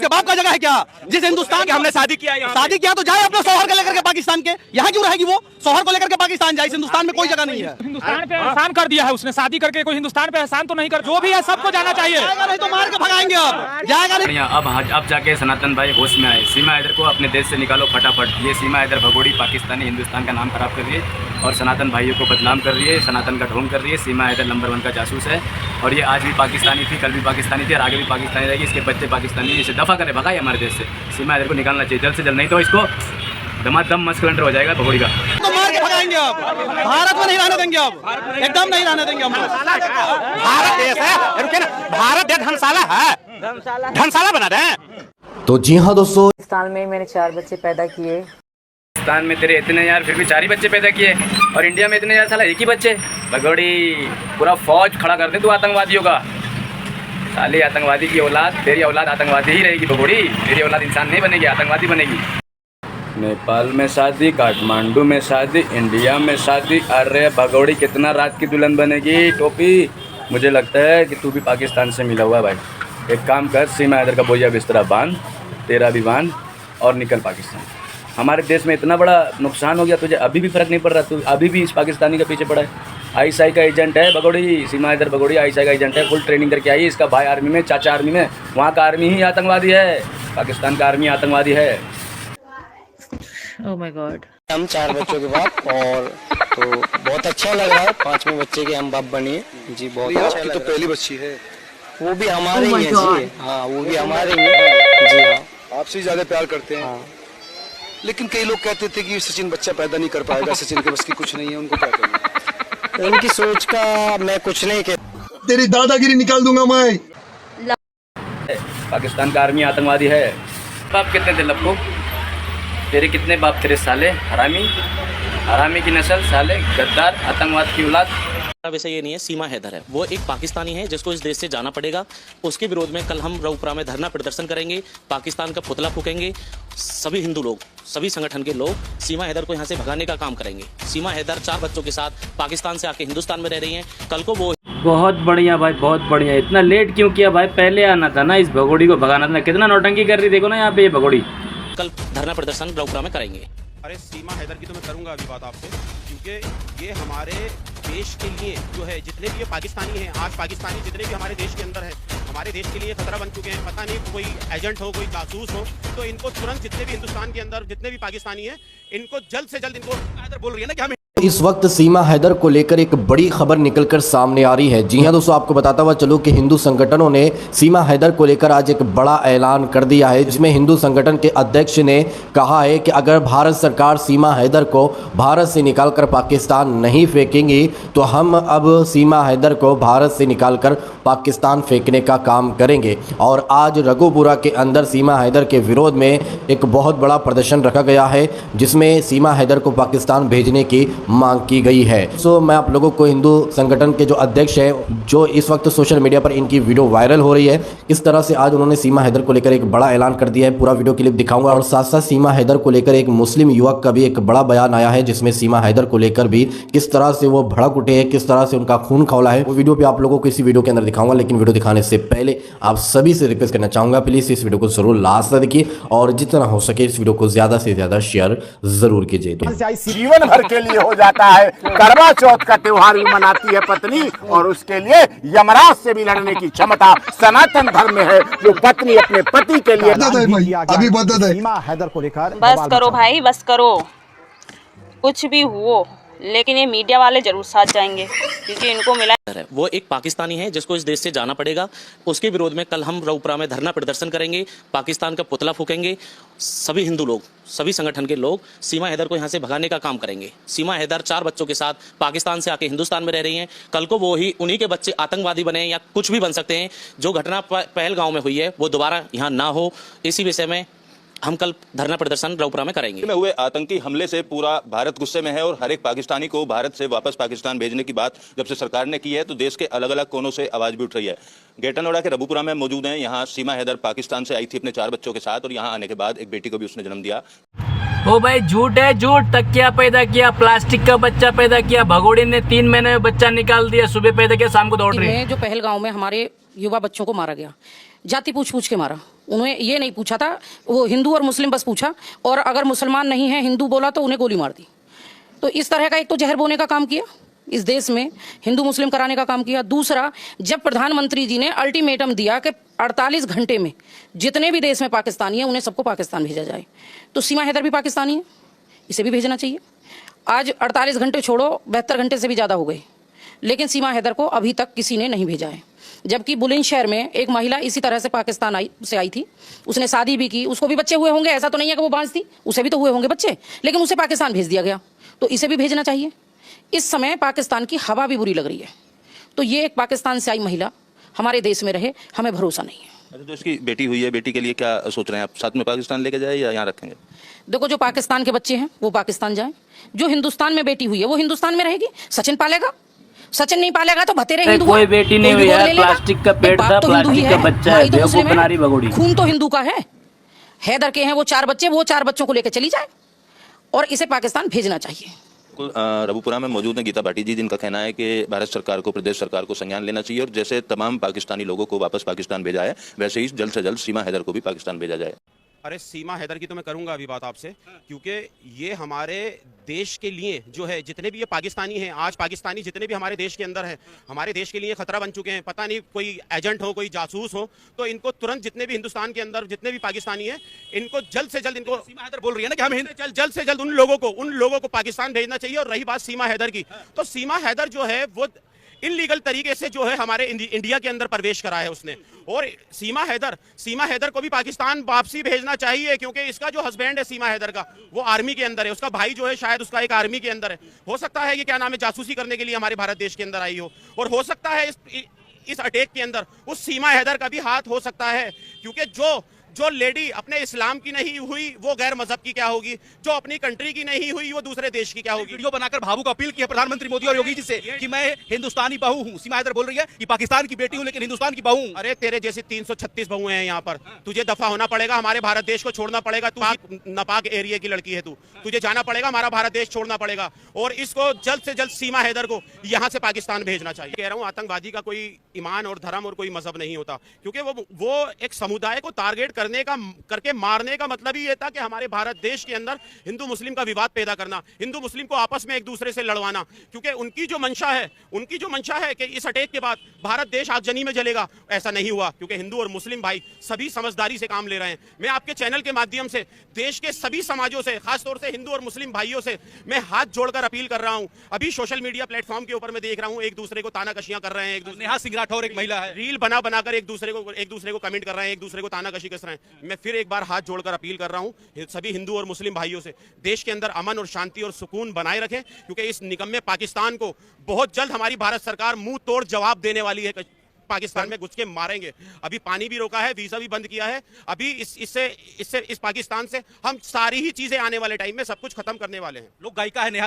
उसके बाप का जगह है क्या? जिस हिंदुस्तान कि हमने शादी किया शादी किया तो जाए अपने शौहर को लेकर के पाकिस्तान के। यहाँ क्यों रहेगी वो? शौहर को लेकर के पाकिस्तान जाए। इस हिंदुस्तान में कोई जगह नहीं है। हिंदुस्तान पे एहसान कर दिया है उसने, शादी करके कोई हिंदुस्तान पे एहसान तो नहीं कर, जो भी है सबको जाना चाहिए। जाएगा नहीं तो मार के भगाएंगे। अब जाएगा नहीं। अब जाके सनातन भाई होश में आए। सीमा हैदर को अपने देश से निकालो फटाफट। ये सीमा हैदर भगोड़ी पाकिस्तानी हिंदुस्तान का नाम खराब कर रही है और सनातन भाइयों को बदनाम कर रही है, सनातन का ढोंग कर रही है। सीमा हैदर नंबर 1 का जासूस है और ये आज भी पाकिस्तानी थी, कल भी पाकिस्तानी थी और आगे भी पाकिस्तानी रहेगी। इसके बच्चे पाकिस्तानी, इसे दफा करे, भगाए हमारे देश से। सीमा हैदर को निकालना चाहिए जल्द से जल्द, नहीं तो इसको दमादम मस्कुलेंटर हो जाएगा भगोड़ी का। तो मार के भगाएंगे। अब भारत में नहीं रहने देंगे। अब एकदम नहीं रहने देंगे हम। भारत देश है, रुके ना, भारत देश धर्मशाला है, धर्मशाला बना रहे हैं। तो जी हाँ दोस्तों, पाकिस्तान में मैंने 4 बच्चे पैदा किए। पाकिस्तान में तेरे इतने यार फिर भी 4 ही बच्चे पैदा किए और इंडिया में इतने यार साला 1 ही बच्चे। भगोड़ी पूरा फौज खड़ा कर दे तू आतंकवादियों का। साले आतंकवादी की औलाद, तेरी औलाद आतंकवादी ही रहेगी भगोड़ी। तेरी औलाद इंसान नहीं बनेगी, आतंकवादी बनेगी। नेपाल में शादी, काठमांडू में शादी, इंडिया में शादी। अरे भगोड़ी कितना रात की दुल्हन बनेगी टोपी। मुझे लगता है कि तू भी पाकिस्तान से मिला हुआ है भाई। एक काम कर, सीमा हैदर का बोझा बिस्तरा बांध, तेरा भी बांध और निकल पाकिस्तान। हमारे देश में इतना बड़ा नुकसान हो गया, तुझे अभी भी फ़र्क नहीं पड़ रहा? तू अभी भी इस पाकिस्तानी के पीछे पड़ा है। आईएसआई का एजेंट है भगोड़ी, सीमा हैदर भगोड़ी आईएसआई का एजेंट है। फुल ट्रेनिंग करके आई है। इसका भाई आर्मी में, चाचा आर्मी में। वहाँ का आर्मी ही आतंकवादी है, पाकिस्तान का आर्मी आतंकवादी है। Oh my God. हम 4 बच्चों के बाप और तो बहुत अच्छा लग रहा है। 5वें बच्चे के हम बाप बनिए जी। बहुत अच्छा लग रहा है। तो पहली बच्ची है, वो भी हमारे ही है जी। हाँ, वो भी हमारे ही है जी। हाँ, आपसे ज्यादा प्यार करते हैं। हाँ। लेकिन कई लोग कहते थे कि सचिन बच्चा पैदा नहीं कर पाएगा, सचिन के बस की कुछ नहीं है। उनको क्या करना? इनकी सोच का मैं कुछ नहीं कहता। तेरी दादागिरी निकाल दूंगा मैं। पाकिस्तान का आर्मी आतंकवादी है। बाप कितने थे लपको? तेरे कितने बाप तेरे साले? हरामी, हरामी की नस्ल, साले गद्दार, आतंकवाद की औलाद। वैसे ये नहीं है, सीमा हैदर है, वो एक पाकिस्तानी है जिसको इस देश से जाना पड़ेगा। उसके विरोध में कल हम रऊपुरा में धरना प्रदर्शन करेंगे, पाकिस्तान का पुतला फूकेंगे। सभी हिंदू लोग, सभी संगठन के लोग सीमा हैदर को यहाँ से भगाने का काम करेंगे। सीमा हैदर 4 बच्चों के साथ पाकिस्तान से आके हिंदुस्तान में रह रही हैं। कल को वो बहुत बढ़िया भाई, बहुत बढ़िया। इतना लेट क्यों किया भाई? पहले आना था ना, इस भगोड़ी को भगाना था। कितना नौटंकी कर रही, देखो ना यहाँ पे ये भगोड़ी। कल धरना प्रदर्शन रऊपुरा में करेंगे। अरे सीमा हैदर की तो मैं करूंगा अभी बात आपसे, क्योंकि ये हमारे देश के लिए जो है, जितने भी ये पाकिस्तानी हैं, आज पाकिस्तानी जितने भी हमारे देश के अंदर है, हमारे देश के लिए खतरा बन चुके हैं। पता नहीं कोई एजेंट हो, कोई जासूस हो, तो इनको तुरंत, जितने भी हिंदुस्तान के अंदर जितने भी पाकिस्तानी हैं, इनको जल्द से जल्द, इनको हैदर बोल रही है ना कि हम इस वक्त सीमा हैदर को लेकर एक बड़ी खबर निकलकर सामने आ रही है। जी हां दोस्तों, आपको बताता हुआ चलो कि हिंदू संगठनों ने सीमा हैदर को लेकर आज एक बड़ा ऐलान कर दिया है, जिसमें हिंदू संगठन के अध्यक्ष ने कहा है कि अगर भारत सरकार सीमा हैदर को भारत से निकालकर पाकिस्तान नहीं फेंकेंगी तो हम अब सीमा हैदर को भारत से निकालकर पाकिस्तान फेंकने का काम करेंगे। और आज रघुपुरा के अंदर सीमा हैदर के विरोध में एक बहुत बड़ा प्रदर्शन रखा गया है, जिसमें सीमा हैदर को पाकिस्तान भेजने की मांग की गई है। मैं आप लोगों को हिंदू संगठन के जो अध्यक्ष हैं, जो इस वक्त सोशल मीडिया पर इनकी वीडियो वायरल हो रही है, किस तरह से आज उन्होंने सीमा हैदर को लेकर एक बड़ा ऐलान कर दिया है, पूरा वीडियो क्लिप दिखाऊंगा। और साथ साथ सीमा हैदर को लेकर एक मुस्लिम युवक का भी एक बड़ा बयान आया है, जिसमें सीमा हैदर को लेकर भी किस तरह से वो भड़क उठे हैं, किस तरह से उनका खून खौला है, वो वीडियो पे आप लोगों को इसी वीडियो के अंदर दिखाऊंगा। लेकिन वीडियो दिखाने से पहले आप सभी से रिक्वेस्ट करना चाहूंगा, प्लीज इस वीडियो को जरूर लास्ट तक देखिए और जितना हो सके इस वीडियो को ज्यादा से ज्यादा शेयर जरूर कीजिए। जीवन भर के लिए हो जाता है। करवा चौथ का त्योहार भी मनाती है पत्नी और उसके लिए यमराज से भी लड़ने की क्षमता सनातन धर्म में है, जो पत्नी अपने पति के लिए अभी बता दे। सीमा हैदर को लेकर बस करो भाई, बस करो। कुछ भी हुओ, लेकिन ये मीडिया वाले जरूर साथ जाएंगे, क्योंकि इनको मिला है। वो एक पाकिस्तानी है जिसको इस देश से जाना पड़ेगा। उसके विरोध में कल हम रऊपुरा में धरना प्रदर्शन करेंगे, पाकिस्तान का पुतला फूकेंगे। सभी हिंदू लोग, सभी संगठन के लोग सीमा हैदर को यहाँ से भगाने का काम करेंगे। सीमा हैदर 4 बच्चों के साथ पाकिस्तान से आके हिंदुस्तान में रह रही हैं। कल को वो ही, उन्हीं के बच्चे आतंकवादी बने या कुछ भी बन सकते हैं। जो घटना पहलगांव में हुई है वो दोबारा यहाँ ना हो, इसी विषय में हम कल धरना प्रदर्शन रऊपुरा में करेंगे। में हुए आतंकी हमले से पूरा भारत गुस्से में है और हर एक पाकिस्तानी को भारत से वापस पाकिस्तान भेजने की बात जब से सरकार ने की है, तो देश के अलग अलग कोनों से आवाज भी उठ रही है। ग्रेटर नोएडा के रघुपुरा में मौजूद हैं। यहाँ सीमा हैदर पाकिस्तान से आई थी अपने 4 बच्चों के साथ और यहाँ आने के बाद एक बेटी को भी उसने जन्म दिया। ओ भाई झूठ है, झूठ। तकिया पैदा किया, प्लास्टिक का बच्चा पैदा किया। भगोड़ी ने 3 महीने में बच्चा निकाल दिया, सुबह पैदा किया, शाम को दौड़ रही है। जो पहलगांव में हमारे युवा बच्चों को मारा गया, जाति पूछ पूछ के मारा। उन्हें ये नहीं पूछा था, वो हिंदू और मुस्लिम बस पूछा, और अगर मुसलमान नहीं है हिंदू बोला तो उन्हें गोली मार दी। तो इस तरह का एक तो जहर बोने का काम किया, इस देश में हिंदू मुस्लिम कराने का काम किया। दूसरा, जब प्रधानमंत्री जी ने अल्टीमेटम दिया कि 48 घंटे में जितने भी देश में पाकिस्तानी है उन्हें सबको पाकिस्तान भेजा जाए, तो सीमा हैदर भी पाकिस्तानी है, इसे भी भेजना चाहिए। आज 48 घंटे छोड़ो, 72 घंटे से भी ज़्यादा हो गए, लेकिन सीमा हैदर को अभी तक किसी ने नहीं भेजा है। जबकि बुलंदशहर में एक महिला इसी तरह से पाकिस्तान आई थी, उसने शादी भी की, उसको भी बच्चे हुए होंगे, ऐसा तो नहीं है कि वो बांझ थी, उसे भी तो हुए होंगे बच्चे, लेकिन उसे पाकिस्तान भेज दिया गया, तो इसे भी भेजना चाहिए। इस समय पाकिस्तान की हवा भी बुरी लग रही है, तो ये एक पाकिस्तान से आई महिला हमारे देश में रहे, हमें भरोसा नहीं है। अच्छा, तो इसकी बेटी हुई है, बेटी के लिए क्या सोच रहे हैं आप? साथ में पाकिस्तान लेके जाए या यहाँ रखेंगे? देखो, जो पाकिस्तान के बच्चे हैं वो पाकिस्तान जाएं, जो हिंदुस्तान में बेटी हुई है वो हिंदुस्तान में रहेगी। सचिन पालेगा, सचिन नहीं पालेगा तो भतेरे हिंदू। कोई बेटी नहीं हुई है, प्लास्टिक का पेट था, प्लास्टिक का बच्चा है, बेवकूफ बना रही भगोड़ी। खून तो हिंदू का है। हैदर के हैं वो 4 बच्चे, वो 4 बच्चों को लेकर चली जाए और इसे पाकिस्तान भेजना चाहिए। रबुपुरा में मौजूद हैं गीता भाटी जी, जिनका कहना है कि भारत सरकार को, प्रदेश सरकार को संज्ञान लेना चाहिए और जैसे तमाम पाकिस्तानी लोगों को वापस पाकिस्तान भेजा है वैसे ही जल्द से जल्द सीमा हैदर को भी पाकिस्तान भेजा जाए। अरे सीमा हैदर की तो मैं करूंगा अभी बात आपसे, क्योंकि ये हमारे देश के लिए जो है, जितने भी ये पाकिस्तानी हैं, आज पाकिस्तानी जितने भी हमारे देश के अंदर हैं, हमारे देश के लिए खतरा बन चुके हैं। पता नहीं कोई एजेंट हो, कोई जासूस हो, तो इनको तुरंत, जितने भी हिंदुस्तान के अंदर जितने भी पाकिस्तानी हैं, इनको जल्द से जल्द, इनको सीमा हैदर बोल रही है ना कि हम जल्द से जल्द उन लोगों को पाकिस्तान भेजना चाहिए। और रही बात सीमा हैदर की, तो सीमा हैदर जो है वो इनलीगल तरीके से जो है हमारे इंडिया के अंदर प्रवेश करा है उसने, और सीमा हैदर को भी पाकिस्तान वापसी भेजना चाहिए, क्योंकि इसका जो हस्बैंड है सीमा हैदर का, वो आर्मी के अंदर है, उसका भाई जो है शायद उसका एक आर्मी के अंदर है। हो सकता है ये क्या नाम है, जासूसी करने के लिए हमारे भारत देश के अंदर आई हो, और हो सकता है इस अटैक के अंदर उस सीमा हैदर का भी हाथ हो सकता है, क्योंकि जो लेडी अपने इस्लाम की नहीं हुई वो गैर मजहब की क्या होगी, जो अपनी कंट्री की नहीं हुई वो दूसरे देश की क्या होगी। वीडियो बनाकर भावुक अपील की है प्रधानमंत्री मोदी और योगी जी से कि मैं हिंदुस्तानी बहू हूं। सीमा हैदर बोल रही है कि पाकिस्तान की बेटी हूं लेकिन हिंदुस्तान की बहू हूं। अरे तेरे जैसे 336 बहुएं हैं यहाँ पर, तुझे दफा होना पड़ेगा, हमारे भारत देश को छोड़ना पड़ेगा। तू नापाक एरिया की लड़की है, तुझे जाना पड़ेगा, हमारा भारत देश छोड़ना पड़ेगा, और इसको जल्द से जल्द सीमा हैदर को यहाँ से पाकिस्तान भेजना चाहिए। कह रहा हूँ, आतंकवादी का कोई ईमान और धर्म और कोई मजहब नहीं होता, क्योंकि वो एक समुदाय को टारगेट करके मारने का मतलब ही ये था कि हमारे भारत देश के अंदर हिंदू मुस्लिम का विवाद पैदा करना, हिंदू मुस्लिम को आपस में एक दूसरे से लड़वाना, क्योंकि उनकी जो मंशा है कि इस अटैक के बाद भारत देश आगजनी में जलेगा। ऐसा नहीं हुआ, क्योंकि हिंदू और मुस्लिम भाई सभी समझदारी से काम ले रहे हैं। मैं आपके चैनल के माध्यम से देश के सभी समाजों से, खासतौर से हिंदू और मुस्लिम भाइयों से मैं हाथ जोड़कर अपील कर रहा हूं। अभी सोशल मीडिया प्लेटफॉर्म के ऊपर मैं देख रहा हूं एक दूसरे को तानाकशियां कर रहे हैं, नेहा सिंह राठौर एक महिला है, रील बनाकर एक दूसरे को कमेंट कर रहे हैं, एक दूसरे को तानाकशी कर रहे हैं। मैं फिर एक बार हाथ जोड़कर अपील कर रहा हूं सभी हिंदू और मुस्लिम भाइयों से, देश के अंदर अमन और शांति और सुकून बनाए रखें, क्योंकि इस निकम्मे पाकिस्तान को बहुत जल्द हमारी भारत सरकार मुंह तोड़ जवाब देने वाली है। पाकिस्तान में घुस के मारेंगे। अभी पानी भी रोका है, वीजा भी बंद किया है। अभी इस पाकिस्तान से हम सारी ही चीजें आने वाले टाइम में सब कुछ खत्म करने वाले हैं। लोग गायिका है नेहा